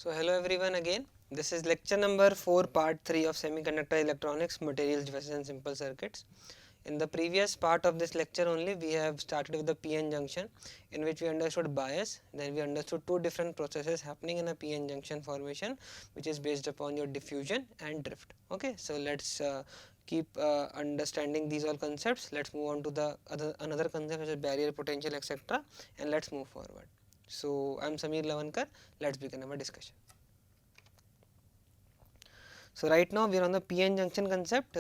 So hello everyone again. This is lecture number 4 part 3 of semiconductor electronics materials devices and simple circuits. In the previous part of this lecture only we have started with the PN junction, in which we understood bias, then we understood two different processes happening in a PN junction formation, which is based upon your diffusion and drift. Okay, so let's keep understanding these all concepts. Let's move on to the another concept, which is barrier, potential, etc., and let's move forward. So I am Sameer Lavankar. Let's begin our discussion. So right now we are on the PN junction concept.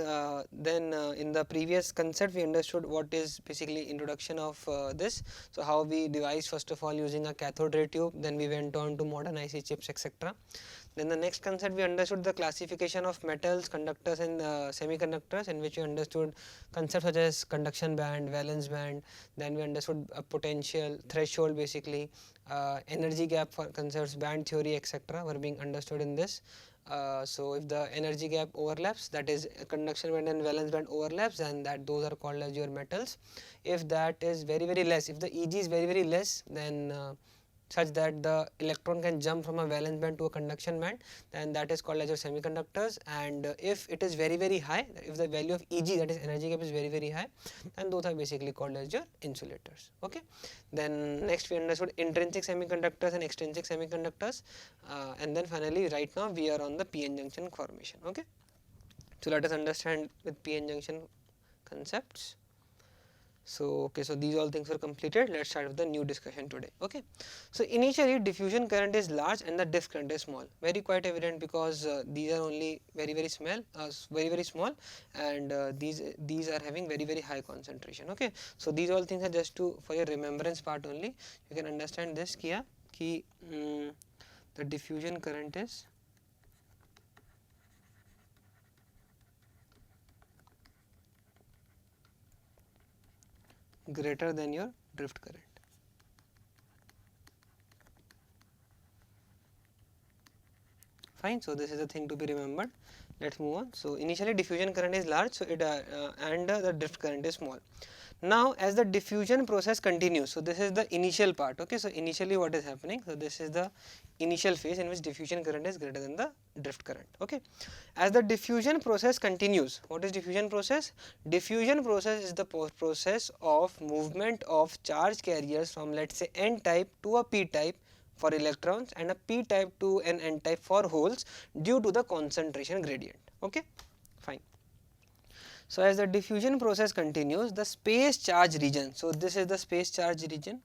Then in the previous concept we understood what is basically introduction of this. So how we devised first of all using a cathode ray tube. Then we went on to modern IC chips, etc. Then the next concept we understood the classification of metals, conductors and semiconductors, in which we understood concepts such as conduction band, valence band. Then we understood a potential, threshold, basically energy gap for concepts, band theory, etc. were being understood in this. So if the energy gap overlaps, that is conduction band and valence band overlaps, and that those are called as your metals. If that is very less, if the Eg is very less, then such that the electron can jump from a valence band to a conduction band, then that is called as your semiconductors. And if it is very high, if the value of Eg, that is energy gap, is very high, then those are basically called as your insulators. Okay. Then next we understood intrinsic semiconductors and extrinsic semiconductors, and then finally right now we are on the PN junction formation. Okay. So let us understand with PN junction concepts. So okay, so these all things were completed. Let's start with the new discussion today. Okay, so initially diffusion current is large and the drift current is small. Very quite evident, because these are only very small, and these are having very high concentration. Okay, so these all things are just to for your remembrance part only. You can understand this kia ki the diffusion current is greater than your drift current. Fine, so this is the thing to be remembered. Let's move on. So initially diffusion current is large, so it and the drift current is small. Now as the diffusion process continues, so this is the initial part. Okay, so initially what is happening? So this is the initial phase in which diffusion current is greater than the drift current. Okay, as the diffusion process continues, what is diffusion process? Diffusion process is the process of movement of charge carriers from, let's say, N type to a P type for electrons and a P type to an N type for holes due to the concentration gradient. Okay, fine. So as the diffusion process continues, the space charge region, so this is the space charge region,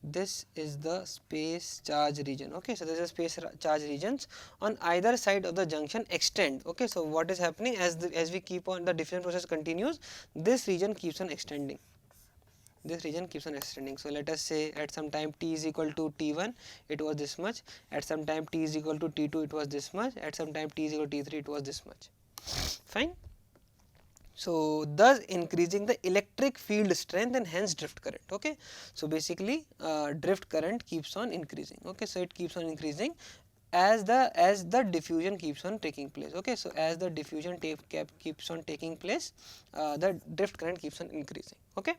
this is the space charge region. Okay, so this is space charge regions on either side of the junction extend. Okay, so what is happening as we keep on, the diffusion process continues, this region keeps on extending. This region keeps on extending. So let us say at some time t is equal to t1, it was this much. At some time t is equal to t2, it was this much. At some time t is equal to t3, it was this much. Fine. So thus increasing the electric field strength and hence drift current. Okay, so basically drift current keeps on increasing. Okay, so it keeps on increasing as the diffusion keeps on taking place. Okay, so as the diffusion keeps on taking place, the drift current keeps on increasing. Okay,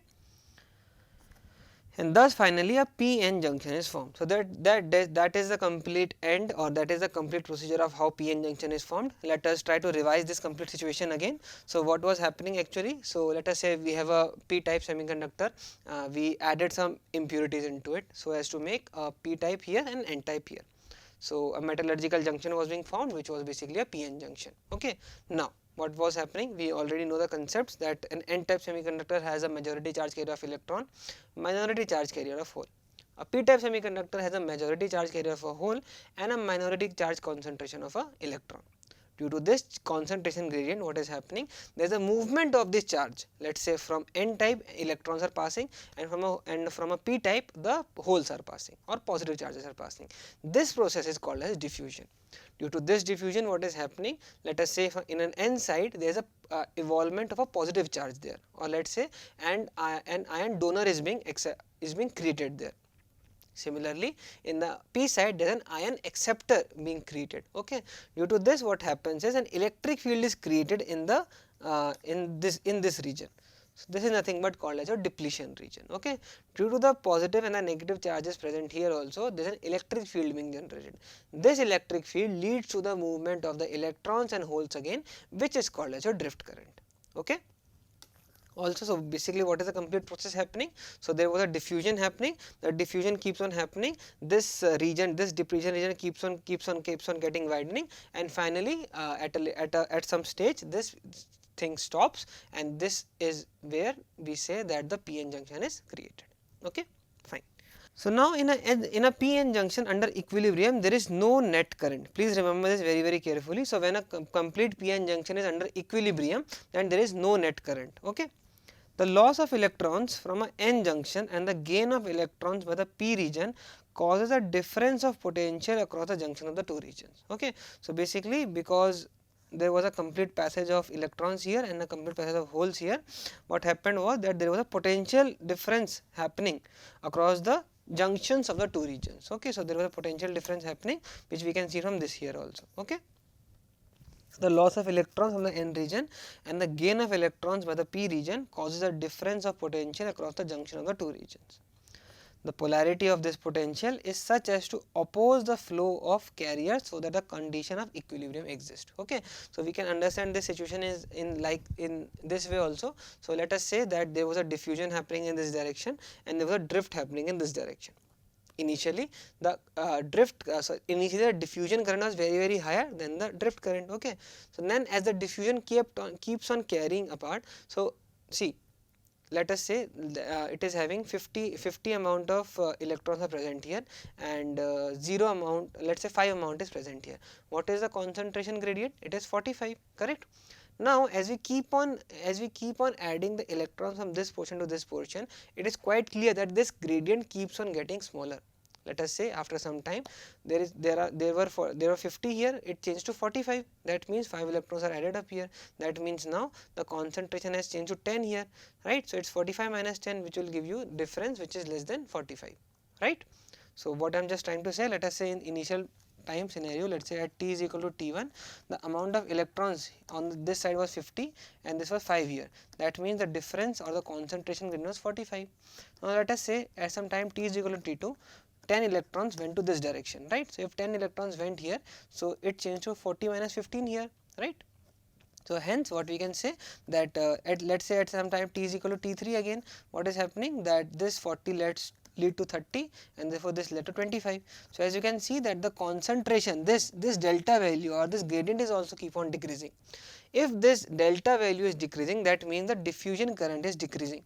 and thus finally a PN junction is formed. So that is the complete end, or that is the complete procedure of how PN junction is formed. Let us try to revise this complete situation again. So what was happening actually? So let us say we have a P type semiconductor, we added some impurities into it so as to make a P type here and N type here. So a metallurgical junction was being formed, which was basically a PN junction. Okay, now what was happening? We already know the concepts that an N-type semiconductor has a majority charge carrier of electron, minority charge carrier of hole. A P-type semiconductor has a majority charge carrier of a hole and a minority charge concentration of a electron. Due to this concentration gradient, what is happening? There is a movement of this charge. Let's say from N-type electrons are passing, and from a P-type the holes are passing, or positive charges are passing. This process is called as diffusion. Due to this diffusion, what is happening? Let us say in an N side there is a evolvement of a positive charge there, or let us say and an ion donor is being created there. Similarly, in the P side there is an ion acceptor being created. Okay, due to this what happens is an electric field is created in the in this region. So this is nothing but called as a depletion region. Okay, due to the positive and the negative charges present here also, there is an electric field being generated. This electric field leads to the movement of the electrons and holes again, which is called as a drift current. Okay. Also, so basically what is the complete process happening? So there was a diffusion happening, the diffusion keeps on happening, this region, this depletion region keeps on getting widening, and finally at some stage this thing stops, and this is where we say that the PN junction is created. Okay, fine. So now in a PN junction under equilibrium, there is no net current. Please remember this very carefully. So when a complete PN junction is under equilibrium, then there is no net current. Okay. The loss of electrons from a N junction and the gain of electrons by the P region causes a difference of potential across the junction of the two regions. Okay. So basically, because there was a complete passage of electrons here and a complete passage of holes here, what happened was that there was a potential difference happening across the junctions of the two regions. Okay. So there was a potential difference happening, which we can see from this here also. Okay. The loss of electrons from the N region and the gain of electrons by the P region causes a difference of potential across the junction of the two regions. The polarity of this potential is such as to oppose the flow of carriers so that a condition of equilibrium exists. Okay. So we can understand this situation is in this way also. So let us say that there was a diffusion happening in this direction and there was a drift happening in this direction. Initially the initially the diffusion current was very higher than the drift current. Okay. So then as the diffusion keeps on carrying apart, so see, let us say it is having 50 amount of electrons are present here, and 0 amount, let us say 5 amount is present here. What is the concentration gradient? It is 45, correct? Now as we keep on adding the electrons from this portion to this portion, it is quite clear that this gradient keeps on getting smaller. Let us say after some time there were 50 here, it changed to 45. That means 5 electrons are added up here. That means now the concentration has changed to 10 here, right? So it's 45 minus 10, which will give you difference which is less than 45, right? So what I'm just trying to say, let us say in initial time scenario, let's say at t is equal to t1, the amount of electrons on this side was 50 and this was 5 here. That means the difference or the concentration gradient was 45. Now let us say at some time t is equal to t2, 10 electrons went to this direction, right? So if 10 electrons went here, so it changed to 40 minus 15 here, right? So hence what we can say that let's say at some time t is equal to t3 again, what is happening, that this 40 lead to 30 and therefore this led to 25. So as you can see that the concentration, this delta value or this gradient is also keep on decreasing. If this delta value is decreasing, that means the diffusion current is decreasing.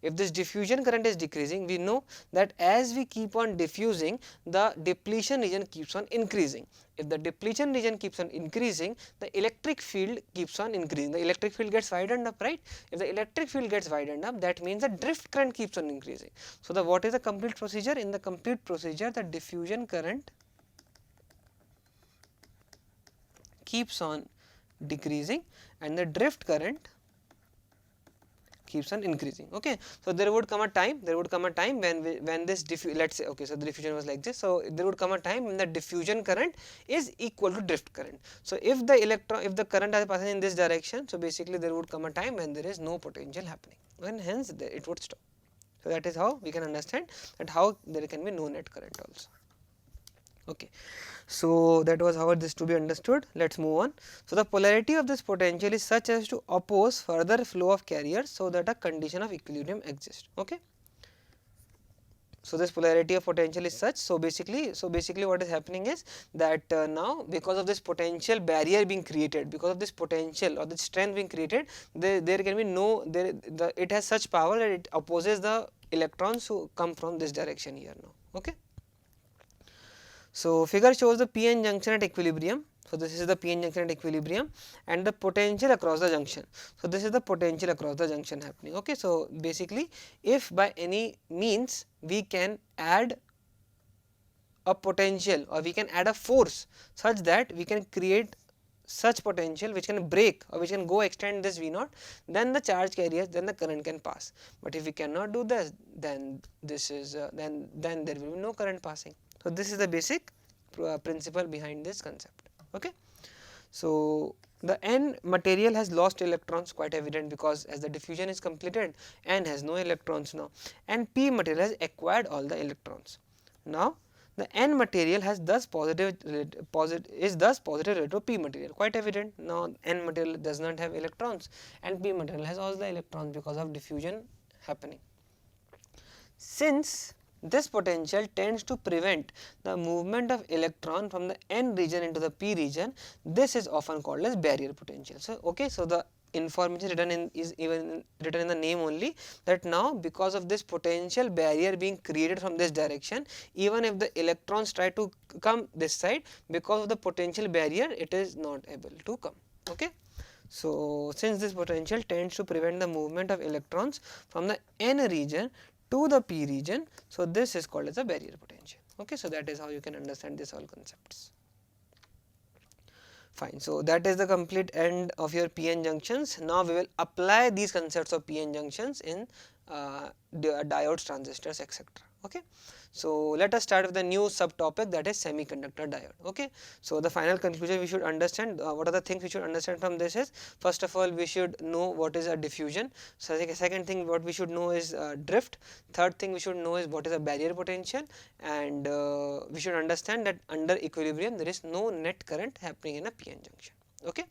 If this diffusion current is decreasing, we know that as we keep on diffusing, the depletion region keeps on increasing. If the depletion region keeps on increasing, the electric field keeps on increasing. The electric field gets widened up, right? If the electric field gets widened up, that means the drift current keeps on increasing. So what is the complete procedure? In the complete procedure, the diffusion current keeps on decreasing and the drift current keeps on increasing. Okay. So there would come a time when this let's say, okay, so the diffusion was like this. So there would come a time when the diffusion current is equal to drift current. So if the current is passing in this direction, so basically there would come a time when there is no potential happening, and hence it would stop. So that is how we can understand that how there can be no net current also. Okay. So that was how this to be understood. Let's move on. So the polarity of this potential is such as to oppose further flow of carriers so that a condition of equilibrium exists. Okay. So this polarity of potential is such. So basically what is happening is that now because of this potential barrier being created, because of this potential or the strength being created, there can be no it has such power that it opposes the electrons who come from this direction here now. Okay. So figure shows the PN junction at equilibrium. So this is the PN junction at equilibrium and the potential across the junction. So this is the potential across the junction happening. Okay. So basically if by any means we can add a potential or we can add a force such that we can create such potential which can break or which can go extend this V0, then the charge carriers, then the current can pass. But if we cannot do this, then this is then there will be no current passing. So this is the basic principle behind this concept. Okay. So the N material has lost electrons, quite evident, because as the diffusion is completed, N has no electrons now, and P material has acquired all the electrons. Now the N material has thus is thus positive related to P material, quite evident. Now N material does not have electrons and P material has all the electrons because of diffusion happening. Since this potential tends to prevent the movement of electron from the N region into the P region, this is often called as barrier potential. So, okay, so the information written in is even written in the name only, that now because of this potential barrier being created from this direction, even if the electrons try to come this side, because of the potential barrier it is not able to come. Okay. So, since this potential tends to prevent the movement of electrons from the N region to the P region, so this is called as a barrier potential. Okay, so that is how you can understand this all concepts. Fine. So that is the complete end of your PN junctions. Now we will apply these concepts of PN junctions in diodes, transistors, etc. Okay. So let us start with the new subtopic, that is semiconductor diode. Okay. So the final conclusion we should understand, what are the things we should understand from this is, first of all we should know what is a diffusion. So second thing what we should know is drift. Third thing we should know is what is a barrier potential, and we should understand that under equilibrium there is no net current happening in a PN junction. Okay.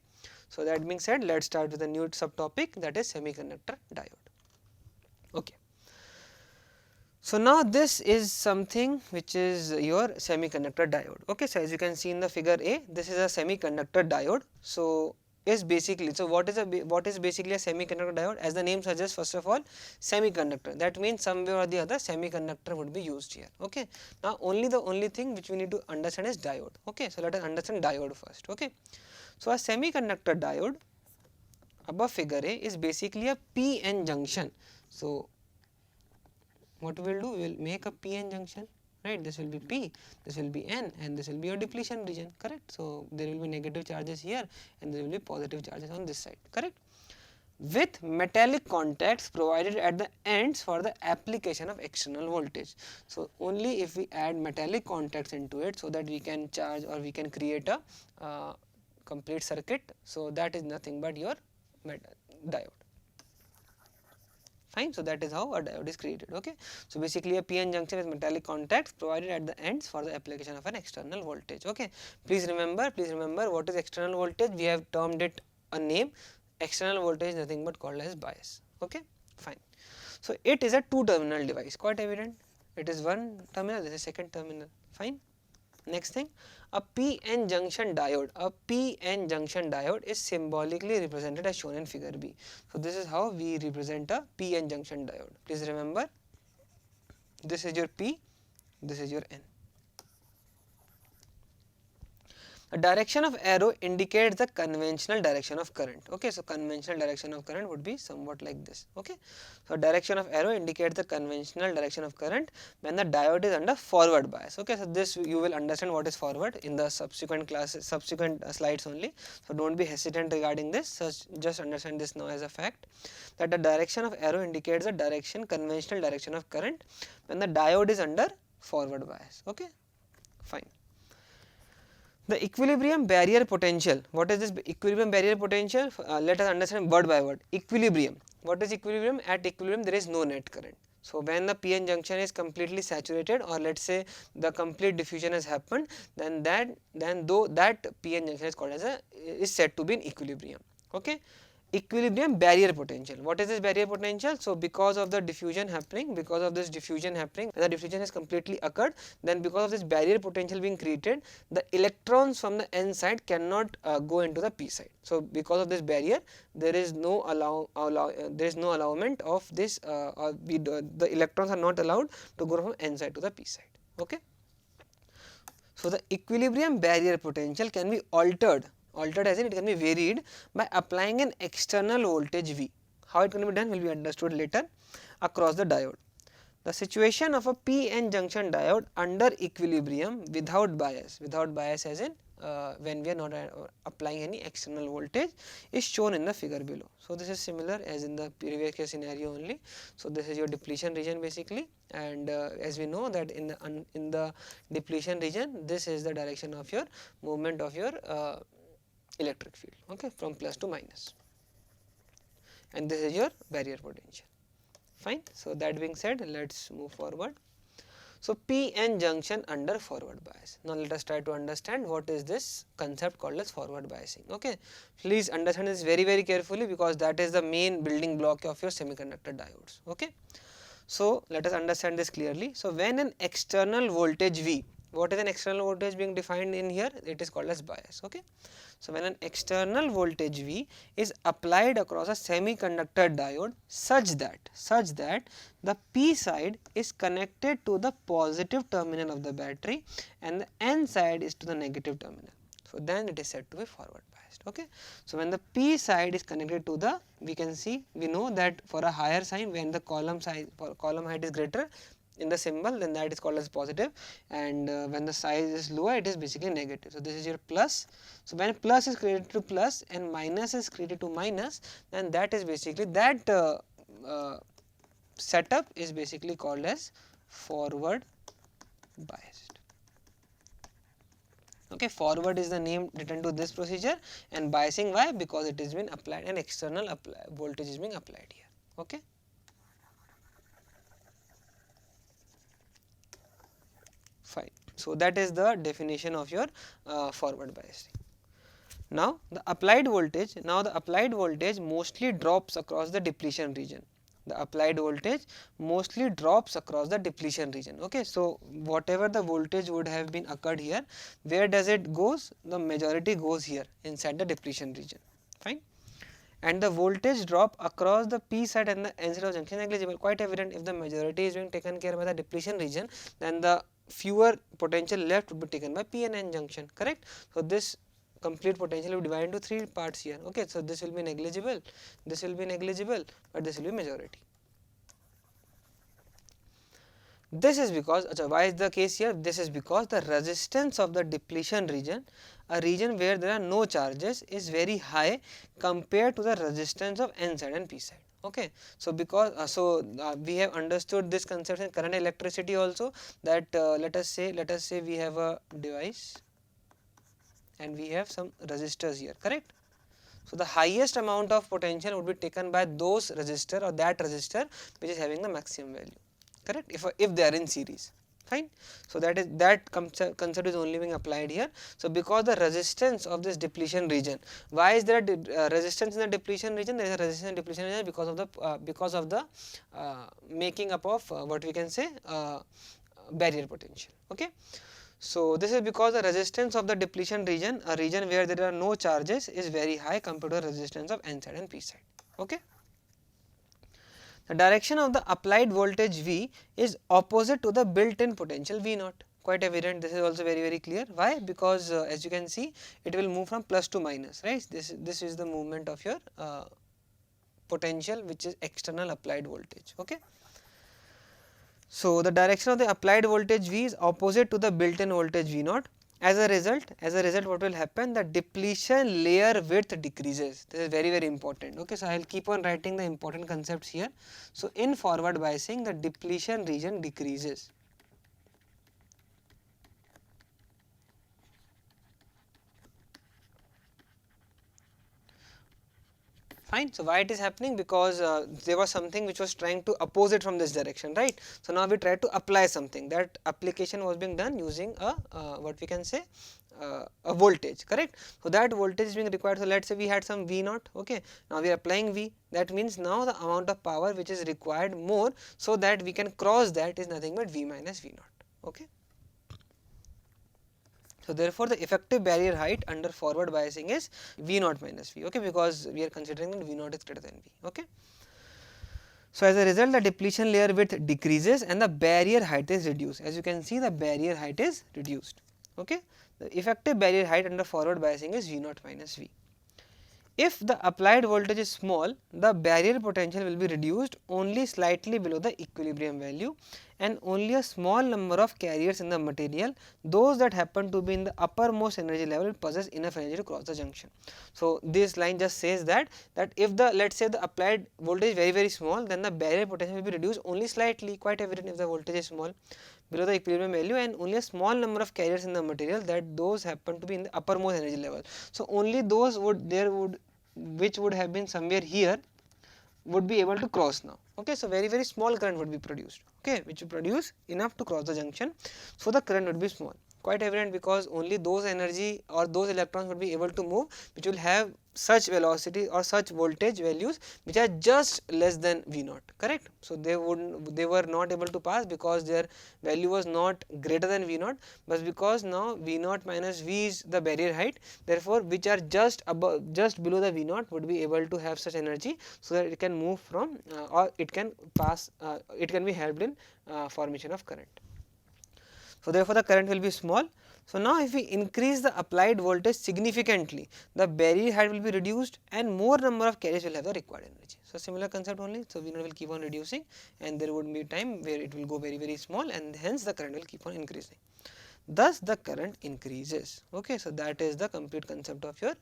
So that being said, let us start with a new subtopic, that is semiconductor diode. Okay. So now this is something which is your semiconductor diode. Okay, so as you can see in the figure A, this is a semiconductor diode. So is basically, so what is basically a semiconductor diode? As the name suggests, first of all, semiconductor. That means somewhere or the other semiconductor would be used here. Okay. Now the only thing which we need to understand is diode. Okay. So let us understand diode first. Okay. So a semiconductor diode above figure A is basically a PN junction. So what we will do, we will make a PN junction, right? This will be P, this will be N, and this will be your depletion region, correct? So there will be negative charges here and there will be positive charges on this side, correct? With metallic contacts provided at the ends for the application of external voltage. So only if we add metallic contacts into it, so that we can charge or we can create a complete circuit. So that is nothing but your diode. Fine. So that is how a diode is created. Okay. So basically a PN junction with metallic contacts provided at the ends for the application of an external voltage. Okay. Please remember what is external voltage. We have termed it a name. External voltage is nothing but called as bias. Okay. Fine. So it is a two-terminal device. Quite evident. It is one terminal. This is second terminal. Fine. Next thing, a PN junction diode is symbolically represented as shown in figure B. So this is how we represent a PN junction diode. Please remember, this is your P, this is your N. A direction of arrow indicates the conventional direction of current. Okay, so conventional direction of current would be somewhat like this. Okay, so direction of arrow indicates the conventional direction of current when the diode is under forward bias. Okay, so this you will understand what is forward in the subsequent classes, slides only. So don't be hesitant regarding this. So just understand this now as a fact, that the direction of arrow indicates the conventional direction of current when the diode is under forward bias. Okay, fine. The equilibrium barrier potential. What is this equilibrium barrier potential? Let us understand word by word. Equilibrium. What is equilibrium? At equilibrium there is no net current. So when the PN junction is completely saturated, or let's say the complete diffusion has happened, then that PN junction is called as is said to be in equilibrium. Okay. Equilibrium barrier potential. What is this barrier potential? So because of the diffusion happening, when the diffusion has completely occurred, then because of this barrier potential being created, the electrons from the N side cannot go into the P side. So because of this barrier, there is no allowment of this, the electrons are not allowed to go from N side to the P side. Okay. So the equilibrium barrier potential can be altered as in it can be varied by applying an external voltage V. How it can be done will be understood later across the diode. The situation of a PN junction diode under equilibrium without bias as in when we are not applying any external voltage, is shown in the figure below. So this is similar as in the previous case scenario only. So this is your depletion region basically, and as we know that in the depletion region, this is the direction of your movement of your electric field, okay, from plus to minus, and this is your barrier potential. Fine. So, that being said, let us move forward. So, PN junction under forward bias. Now, let us try to understand what is this concept called as forward biasing. Okay. Please understand this very carefully, because that is the main building block of your semiconductor diodes. Okay. So, let us understand this clearly. So, when an external voltage V, what is an external voltage being defined in here? It is called as bias. Okay. So, when an external voltage V is applied across a semiconductor diode such that the P side is connected to the positive terminal of the battery and the N side is to the negative terminal. So, then it is said to be forward biased. Okay. So, when the P side is connected to the, we know that for a higher sign, when the column height is greater in the symbol, then that is called as positive, and when the size is lower, it is basically negative. So, this is your plus. So, when plus is created to plus and minus is created to minus, then that is basically that setup is basically called as forward biased. Okay, forward is the name written to this procedure, and biasing, why? Because it has been applied, an external voltage is being applied here. Okay. Fine. So, that is the definition of your forward biasing. Now, the applied voltage mostly drops across the depletion region. The applied voltage mostly drops across the depletion region. Okay. So, whatever the voltage would have been occurred here, where does it goes? The majority goes here inside the depletion region. Fine. And the voltage drop across the P side and the N side of junction negligible. Quite evident, if the majority is being taken care by the depletion region, then the fewer potential left would be taken by P and N junction, correct. So, this complete potential will be divided into 3 parts here. Okay. So, this will be negligible, this will be negligible, but this will be majority. This is because, why is the case here? This is because the resistance of the depletion region, a region where there are no charges, is very high compared to the resistance of N side and P side. Okay. So, because we have understood this concept in current electricity also, that let us say we have a device and we have some resistors here, correct. So, the highest amount of potential would be taken by those resistor or that resistor which is having the maximum value, correct, if they are in series. Fine. So, that concept is only being applied here. So, because the resistance of this depletion region, why is there a resistance in the depletion region? There is a resistance in the depletion region because of the making up of what we can say barrier potential. Okay. So, this is because the resistance of the depletion region, a region where there are no charges, is very high compared to the resistance of N side and P side. Okay. The direction of the applied voltage V is opposite to the built-in potential V naught. Quite evident, this is also very clear. Why? Because as you can see, it will move from plus to minus, right. This is the movement of your potential, which is external applied voltage. Okay. So, the direction of the applied voltage V is opposite to the built-in voltage V naught. As a result, what will happen? The depletion layer width decreases. This is very important. Okay. So, I will keep on writing the important concepts here. So, in forward biasing, the depletion region decreases. Fine. So, why it is happening? Because there was something which was trying to oppose it from this direction, right. So, now we try to apply something. That application was being done using a what we can say a voltage, correct. So, that voltage is being required. So, let us say we had some V naught. Okay. Now, we are applying V. That means now the amount of power which is required more, so that we can cross that, is nothing but V minus V naught. Okay. So, therefore, the effective barrier height under forward biasing is V naught minus V, okay, because we are considering that V naught is greater than V. Okay. So, as a result, the depletion layer width decreases and the barrier height is reduced. As you can see, the barrier height is reduced. Okay. The effective barrier height under forward biasing is V naught minus V. If the applied voltage is small, the barrier potential will be reduced only slightly below the equilibrium value, and only a small number of carriers in the material, those that happen to be in the uppermost energy level, possess enough energy to cross the junction. So, this line just says that if the, let us say, the applied voltage is very small, then the barrier potential will be reduced only slightly, quite evident if the voltage is small. below the equilibrium value, and only a small number of carriers in the material, that those happen to be in the uppermost energy level. So only those which would have been somewhere here would be able to cross now. Okay, so very small current would be produced, okay, which will produce enough to cross the junction, so the current would be small. Quite evident, because only those energy or those electrons would be able to move which will have such velocity or such voltage values which are just less than V naught, correct. So they were not able to pass because their value was not greater than V naught, but because now V naught minus V is the barrier height, therefore which are just below the V naught would be able to have such energy, so that it can move from or it can pass, it can be helped in formation of current. So therefore the current will be small. So now if we increase the applied voltage significantly, the barrier height will be reduced and more number of carriers will have the required energy. So similar concept only. So V naught will keep on reducing, and there would be time where it will go very small, and hence the current will keep on increasing. Thus the current increases. Okay, so that is the complete concept of your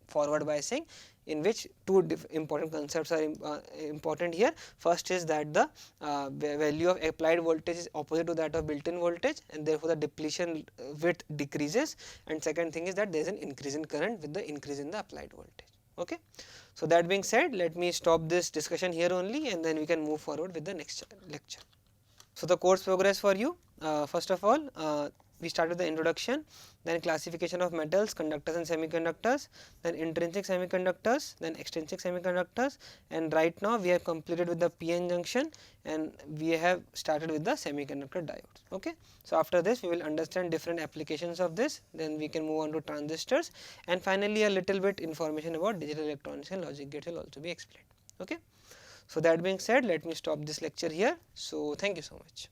forward biasing, in which two important concepts are important here. First is that the value of applied voltage is opposite to that of built-in voltage, and therefore the depletion width decreases, and second thing is that there is an increase in current with the increase in the applied voltage. Okay. So that being said, let me stop this discussion here only, and then we can move forward with the next lecture. So the course progress for you, first of all, we started the introduction, then classification of metals, conductors and semiconductors, then intrinsic semiconductors, then extrinsic semiconductors, and right now we have completed with the PN junction, and we have started with the semiconductor diodes. Okay. So after this we will understand different applications of this, then we can move on to transistors, and finally a little bit information about digital electronics and logic gates will also be explained. Okay. So that being said, let me stop this lecture here. So thank you so much.